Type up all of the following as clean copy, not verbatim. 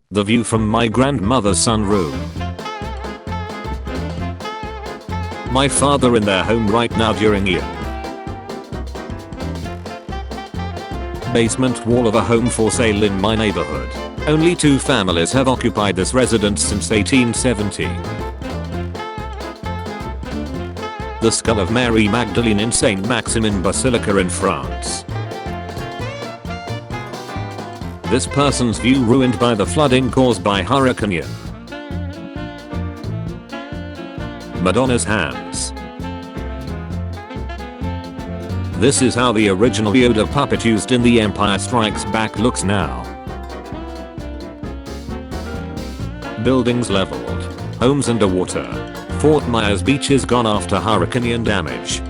The view from my grandmother's sunroom. My father in their home right now during Ian. Basement wall of a home for sale in my neighborhood. Only 2 families have occupied this residence since 1817. The skull of Mary Magdalene in Saint Maximin Basilica in France. This person's view ruined by the flooding caused by Hurricane Ian. Madonna's hands. This is how the original Yoda puppet used in The Empire Strikes Back looks now. Buildings leveled. Homes underwater. Fort Myers Beach is gone after Hurricane Ian damage.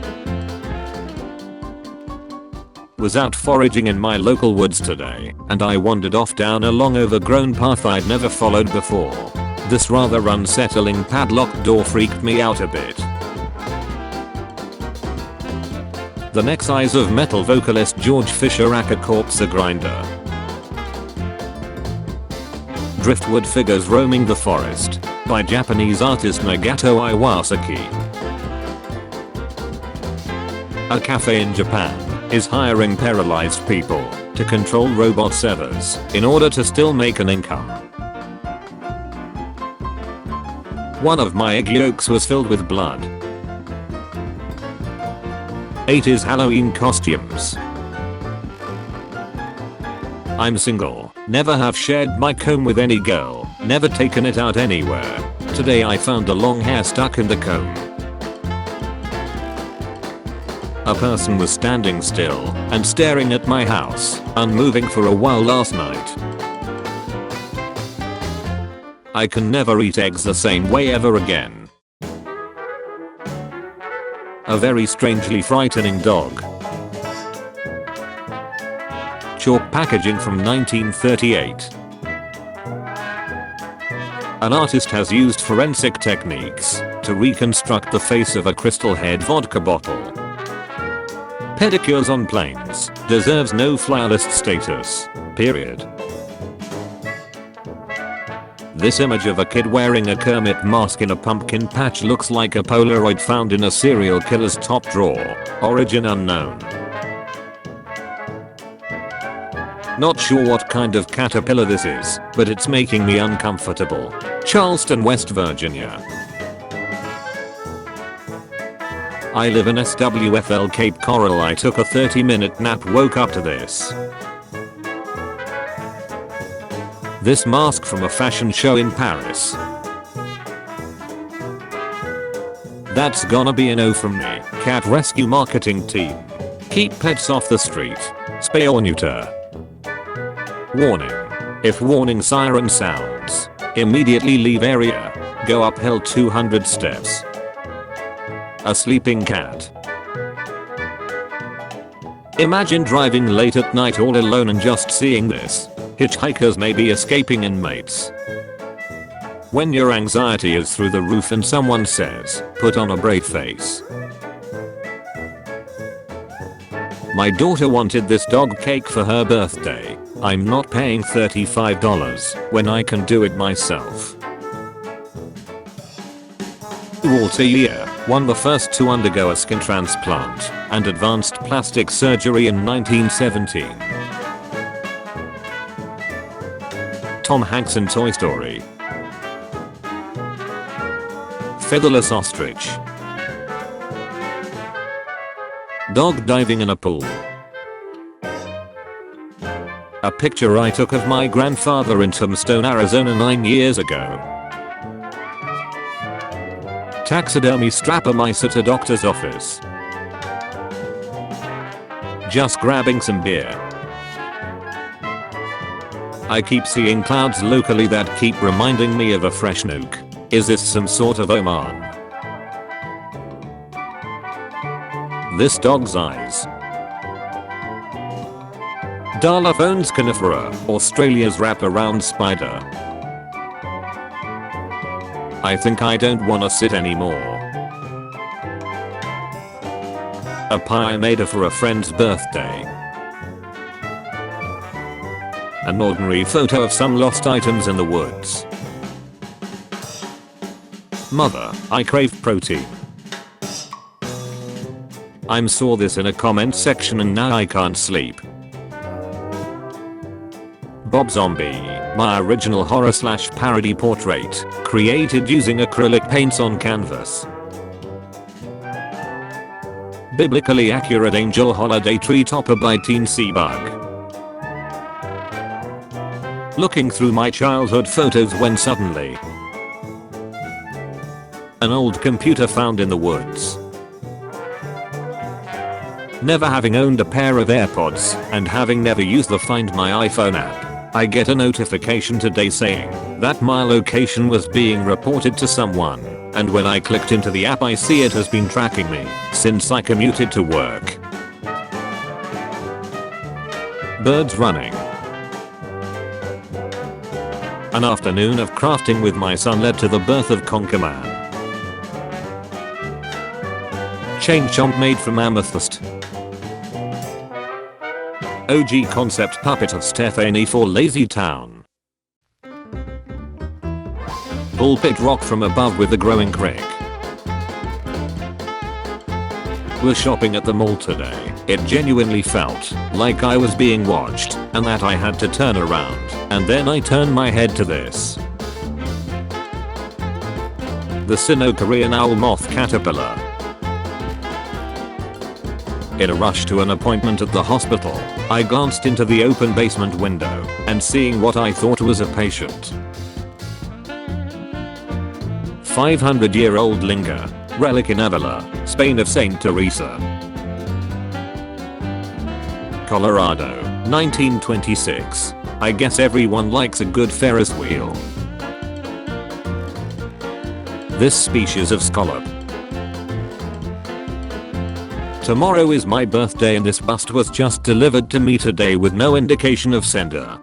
Was out foraging in my local woods today, and I wandered off down a long overgrown path I'd never followed before. This rather unsettling padlocked door freaked me out a bit. The neck size of metal vocalist George Fisher at a corpse grinder. Driftwood figures roaming the forest by Japanese artist Nagato Iwasaki. A cafe in Japan is hiring paralyzed people to control robot servers in order to still make an income. One of my egg yolks was filled with blood. 8 is Halloween costumes. I'm single, never have shared my comb with any girl, never taken it out anywhere. Today I found a long hair stuck in the comb. A person was standing still and staring at my house, unmoving for a while last night. I can never eat eggs the same way ever again. A very strangely frightening dog. Chalk packaging from 1938. An artist has used forensic techniques to reconstruct the face of a crystal head vodka bottle. Pedicures on planes deserves no fly list status. Period. This image of a kid wearing a Kermit mask in a pumpkin patch looks like a Polaroid found in a serial killer's top drawer. Origin unknown. Not sure what kind of caterpillar this is, but it's making me uncomfortable. Charleston, West Virginia. I live in SWFL Cape Coral. I took a 30-minute nap, woke up to this. This mask from a fashion show in Paris. That's gonna be a no from me. Cat rescue marketing team. Keep pets off the street. Spay or neuter. Warning. If warning siren sounds, immediately leave area. Go uphill 200 steps. A sleeping cat. Imagine driving late at night all alone and just seeing this. Hitchhikers may be escaping inmates. When your anxiety is through the roof and someone says, put on a brave face. My daughter wanted this dog cake for her birthday. I'm not paying $35 when I can do it myself. Walter Year won the first to undergo a skin transplant and advanced plastic surgery in 1917. Tom Hanks in Toy Story. Featherless ostrich. Dog diving in a pool. A picture I took of my grandfather in Tombstone, Arizona 9 years ago. Taxidermy strapper mice at a doctor's office. Just grabbing some beer. I keep seeing clouds locally that keep reminding me of a fresh nuke. Is this some sort of Oman? This dog's eyes. Darlaphones conifera, Australia's wraparound spider. I think I don't wanna sit anymore. A pie I made her for a friend's birthday. An ordinary photo of some lost items in the woods. Mother, I crave protein. I saw this in a comment section and now I can't sleep. Bob Zombie, my original horror / parody portrait, created using acrylic paints on canvas. Biblically accurate angel holiday tree topper by Teen Seabug. Looking through my childhood photos when suddenly an old computer found in the woods. Never having owned a pair of AirPods and having never used the Find My iPhone app, I get a notification today saying that my location was being reported to someone, and when I clicked into the app I see it has been tracking me since I commuted to work. Birds running. An afternoon of crafting with my son led to the birth of Conker Man. Chain chomp made from amethyst. OG concept puppet of Stephanie for Lazy Town. Pulpit rock from above with the growing crick. Was shopping at the mall today. It genuinely felt like I was being watched and that I had to turn around, and then I turned my head to this. The Sino-Korean owl moth caterpillar. In a rush to an appointment at the hospital, I glanced into the open basement window and seeing what I thought was a patient. 500-year-old Linga, relic in Avila, Spain of Saint Teresa. Colorado, 1926. I guess everyone likes a good Ferris wheel. This species of scallop. Tomorrow is my birthday and this bust was just delivered to me today with no indication of sender.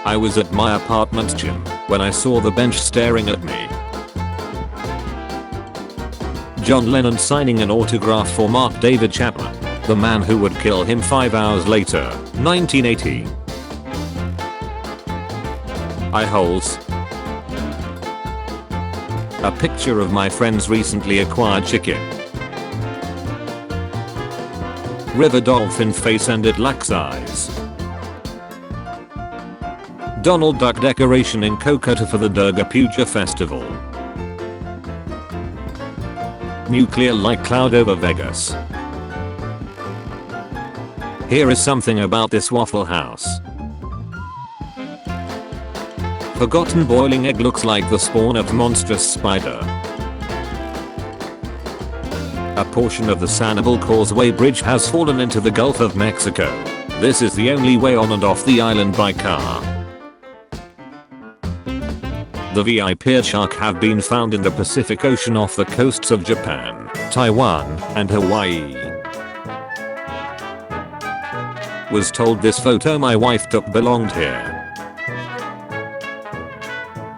I was at my apartment gym when I saw the bench staring at me. John Lennon signing an autograph for Mark David Chapman, the man who would kill him 5 hours later, 1980. Eye holes. A picture of my friend's recently acquired chicken. River dolphin face and it lacks eyes. Donald Duck decoration in Kolkata for the Durga Puja festival. Nuclear light cloud over Vegas. Here is something about this Waffle House. Forgotten boiling egg looks like the spawn of monstrous spider. A portion of the Sanibel Causeway Bridge has fallen into the Gulf of Mexico. This is the only way on and off the island by car. The VIP shark have been found in the Pacific Ocean off the coasts of Japan, Taiwan, and Hawaii. Was told this photo my wife took belonged here.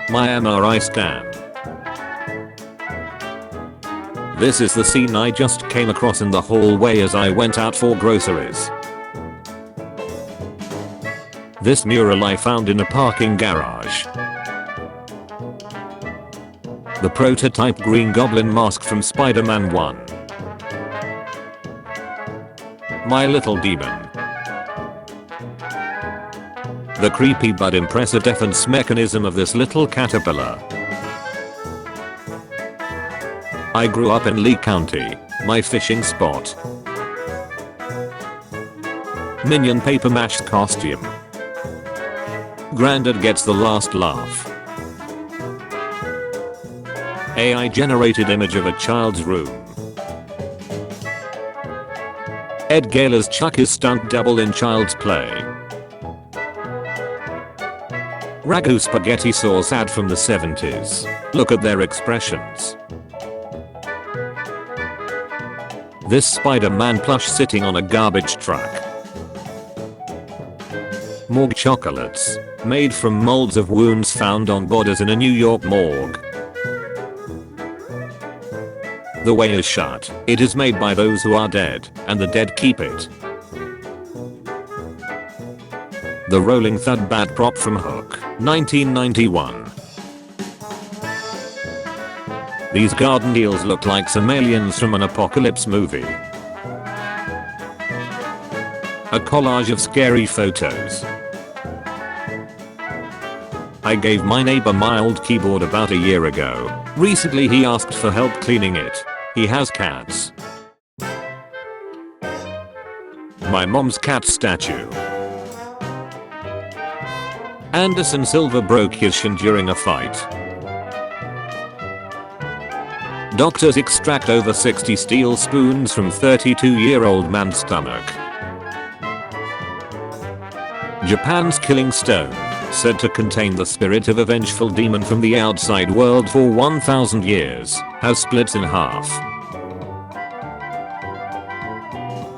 My MRI scan. This is the scene I just came across in the hallway as I went out for groceries. This mural I found in a parking garage. The prototype Green Goblin mask from Spider-Man 1. My Little Demon. The creepy but impressive defense mechanism of this little caterpillar. I grew up in Lee County, my fishing spot. Minion paper matched costume. Grandad gets the last laugh. AI generated image of a child's room. Ed Gala's Chuck is stunt double in Child's Play. Ragu spaghetti sauce ad from the 70s. Look at their expressions. This Spider-Man plush sitting on a garbage truck. Morgue chocolates, made from molds of wounds found on bodies in a New York morgue. The way is shut. It is made by those who are dead, and the dead keep it. The rolling thud bat prop from Hook, 1991. These garden eels look like some aliens from an apocalypse movie. A collage of scary photos. I gave my neighbor my old keyboard about a year ago. Recently he asked for help cleaning it. He has cats. My mom's cat statue. Anderson Silva broke his shin during a fight. Doctors extract over 60 steel spoons from 32-year-old man's stomach. Japan's killing stone, said to contain the spirit of a vengeful demon from the outside world for 1,000 years, has split in half.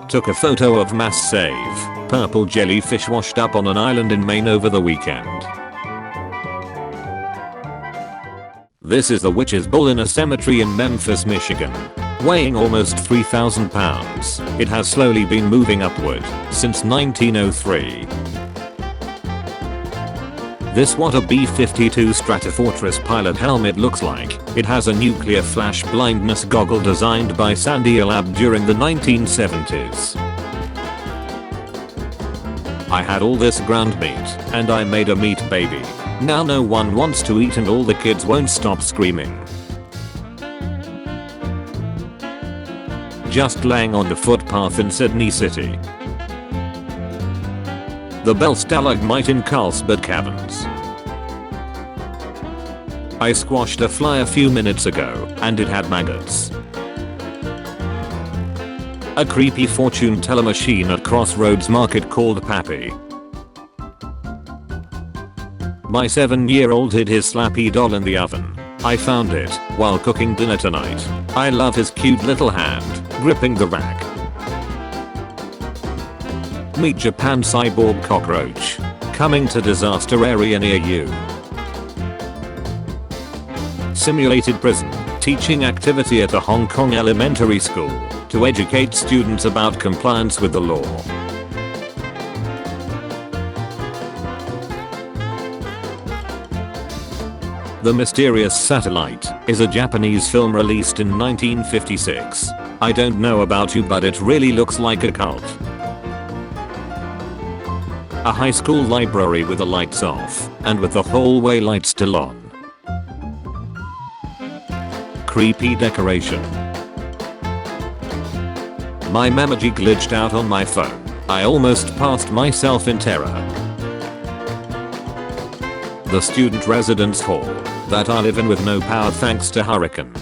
Took a photo of mass save, purple jellyfish washed up on an island in Maine over the weekend. This is the witch's bull in a cemetery in Memphis, Michigan. Weighing almost 3,000 pounds, it has slowly been moving upward since 1903. This what a B-52 Stratofortress pilot helmet looks like. It has a nuclear flash blindness goggle designed by Sandia Lab during the 1970s. I had all this ground meat, and I made a meat baby. Now no one wants to eat and all the kids won't stop screaming. Just laying on the footpath in Sydney City. The Bell Stalagmite in Carlsbad Caverns. I squashed a fly a few minutes ago, and it had maggots. A creepy fortune teller machine at Crossroads Market called Pappy. My 7-year-old hid his Slappy doll in the oven. I found it while cooking dinner tonight. I love his cute little hand gripping the rack. Meet Japan cyborg cockroach. Coming to disaster area near you. Simulated prison. Teaching activity at a Hong Kong elementary school to educate students about compliance with the law. The Mysterious Satellite is a Japanese film released in 1956. I don't know about you, but it really looks like a cult. A high school library with the lights off and with the hallway lights still on. Creepy decoration. My memoji glitched out on my phone. I almost passed myself in terror. The student residence hall that I live in with no power thanks to hurricane.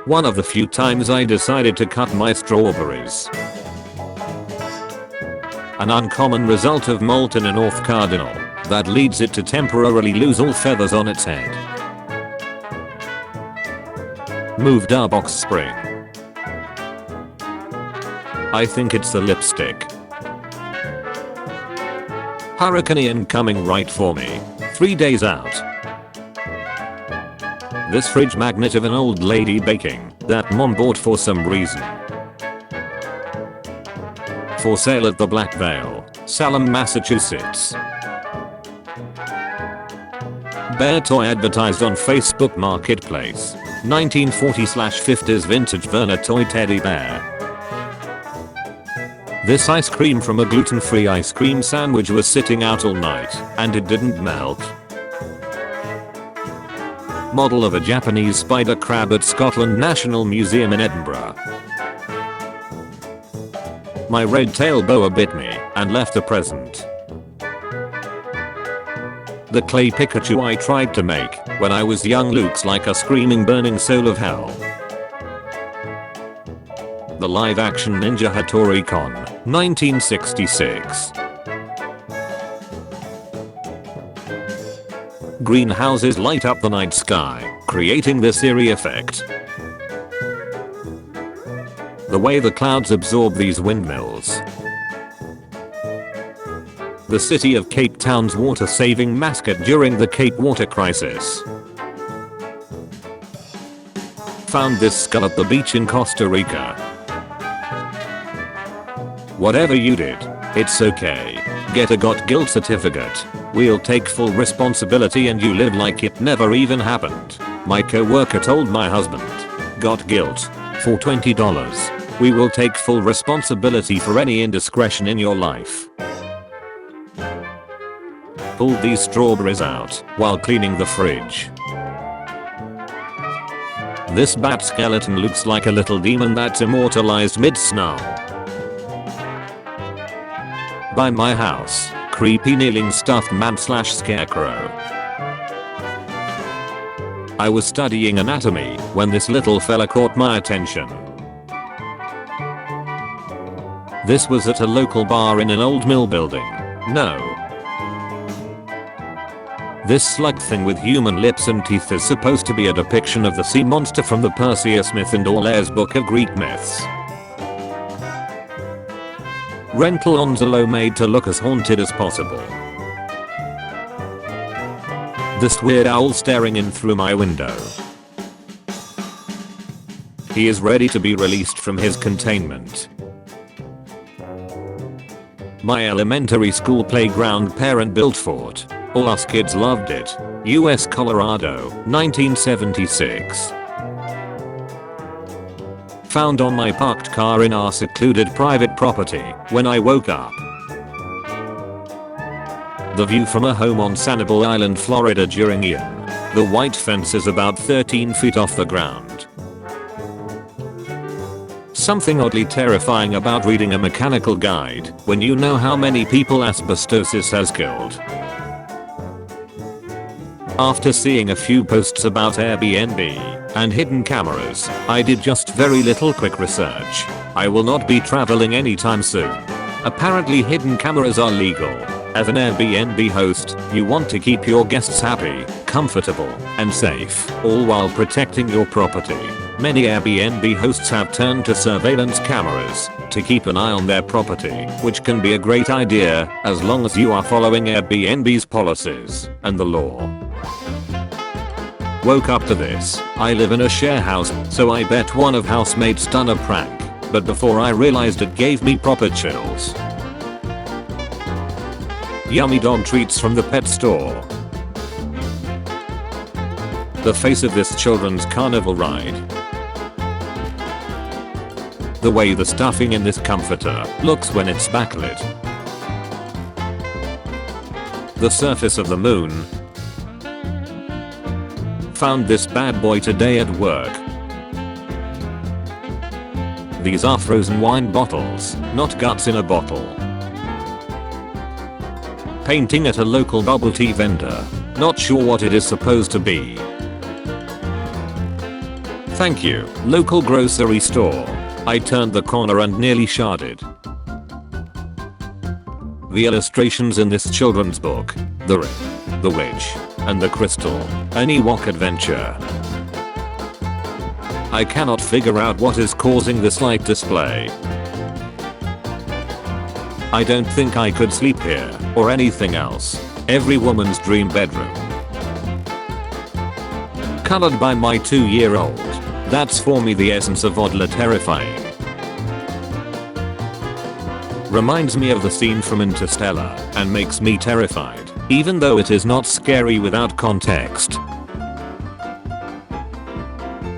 One of the few times I decided to cut my strawberries. An uncommon result of molten in North Cardinal that leads it to temporarily lose all feathers on its head. Moved our box spring. I think it's the lipstick. Hurricane Ian coming right for me. 3 days out. This fridge magnet of an old lady baking that mom bought for some reason. For sale at the Black Veil, Salem, Massachusetts. Bear toy advertised on Facebook Marketplace. 1940s/50s vintage Werner toy teddy bear. This ice cream from a gluten-free ice cream sandwich was sitting out all night, and it didn't melt. Model of a Japanese spider crab at Scotland National Museum in Edinburgh. My red-tailed boa bit me and left a present. The clay Pikachu I tried to make when I was young looks like a screaming burning soul of hell. The live-action Ninja Hattori Con, 1966. Greenhouses light up the night sky, creating this eerie effect. The way the clouds absorb these windmills. The city of Cape Town's water-saving mascot during the Cape water crisis. Found this skull at the beach in Costa Rica. Whatever you did, It's okay. Get a got guilt certificate. We'll take full responsibility and you live like it never even happened. My coworker told my husband. Got guilt. For $20. We will take full responsibility for any indiscretion in your life. Pulled these strawberries out while cleaning the fridge. This bat skeleton looks like a little demon that's immortalized mid-snarl. By my house, creepy kneeling stuffed man / scarecrow. I was studying anatomy when this little fella caught my attention. This was at a local bar in an old mill building. No. This slug thing with human lips and teeth is supposed to be a depiction of the sea monster from the Perseus myth and Orla's Book of Greek Myths. Rental Onzolo made to look as haunted as possible. This weird owl staring in through my window. He is ready to be released from his containment. My elementary school playground parent-built fort. All us kids loved it. US Colorado, 1976. Found on my parked car in our secluded private property when I woke up. The view from a home on Sanibel Island, Florida during Ian. The white fence is about 13 feet off the ground. Something oddly terrifying about reading a mechanical guide when you know how many people asbestosis has killed. After seeing a few posts about Airbnb and hidden cameras, I did just very little quick research. I will not be traveling anytime soon. Apparently hidden cameras are legal. As an Airbnb host, you want to keep your guests happy, comfortable, and safe, all while protecting your property. Many Airbnb hosts have turned to surveillance cameras to keep an eye on their property, which can be a great idea as long as you are following Airbnb's policies and the law. Woke up to this. I live in a share house, so I bet one of housemates done a prank, but before I realized it gave me proper chills. Yummy dog treats from the pet store. The face of this children's carnival ride. The way the stuffing in this comforter looks when it's backlit. The surface of the moon. Found this bad boy today at work. These are frozen wine bottles, not guts in a bottle. Painting at a local bubble tea vendor. Not sure what it is supposed to be. Thank you, local grocery store. I turned the corner and nearly sharded. The illustrations in this children's book. The Ring, the Witch, and the Crystal. An Ewok adventure. I cannot figure out what is causing this light display. I don't think I could sleep here, or anything else. Every woman's dream bedroom. Colored by my 2-year-old. That's for me the essence of Oddlyterrifying. Reminds me of the scene from Interstellar, and makes me terrified, even though it is not scary without context.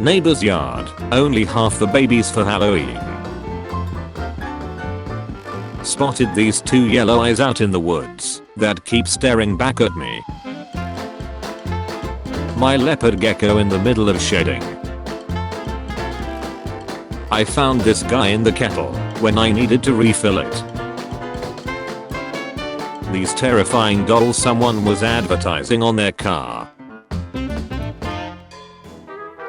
Neighbor's yard, only half the babies for Halloween. Spotted these 2 yellow eyes out in the woods that keep staring back at me. My leopard gecko in the middle of shedding. I found this guy in the kettle when I needed to refill it. These terrifying dolls someone was advertising on their car.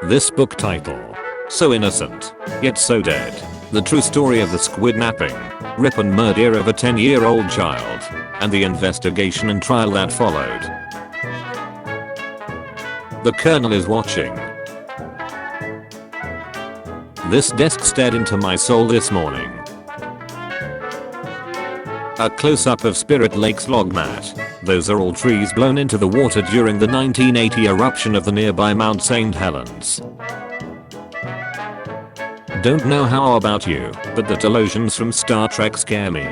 This book title. So innocent, yet so dead. The true story of the squidnapping, rip and murder of a 10-year-old child, and the investigation and trial that followed. The Colonel is watching. This desk stared into my soul this morning. A close-up of Spirit Lake's log mat. Those are all trees blown into the water during the 1980 eruption of the nearby Mount St. Helens. Don't know how about you, but the delusions from Star Trek scare me.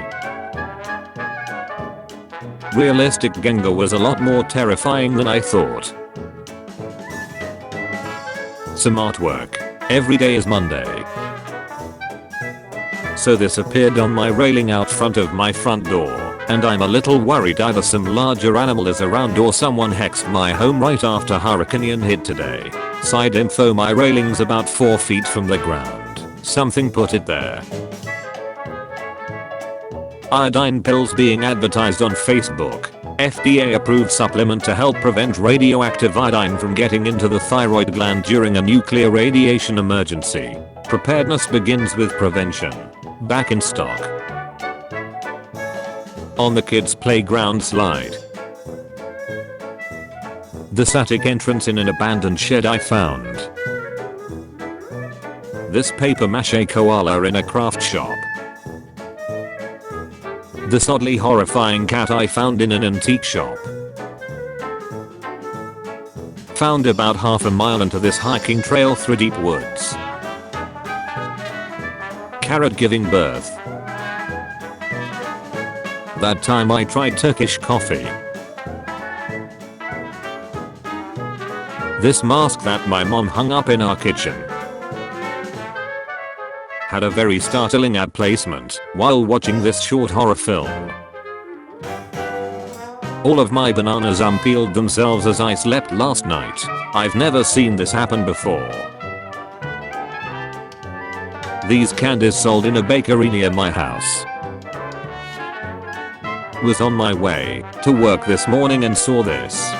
Realistic Gengar was a lot more terrifying than I thought. Some artwork. Every day is Monday. So this appeared on my railing out front of my front door, and I'm a little worried either some larger animal is around or someone hexed my home right after Hurricane Ian hit today. Side info, my railing's about 4 feet from the ground. Something put it there. Iodine pills being advertised on Facebook. FDA approved supplement to help prevent radioactive iodine from getting into the thyroid gland during a nuclear radiation emergency. Preparedness begins with prevention. Back in stock. On the kids' playground slide. The static entrance in an abandoned shed I found. This paper mache koala in a craft shop. This oddly horrifying cat I found in an antique shop. Found about half a mile into this hiking trail through deep woods. Carrot giving birth. That time I tried Turkish coffee. This mask that my mom hung up in our kitchen. Had a very startling ad placement while watching this short horror film. All of my bananas unpeeled themselves as I slept last night. I've never seen this happen before. These candies sold in a bakery near my house. Was on my way to work this morning and saw this.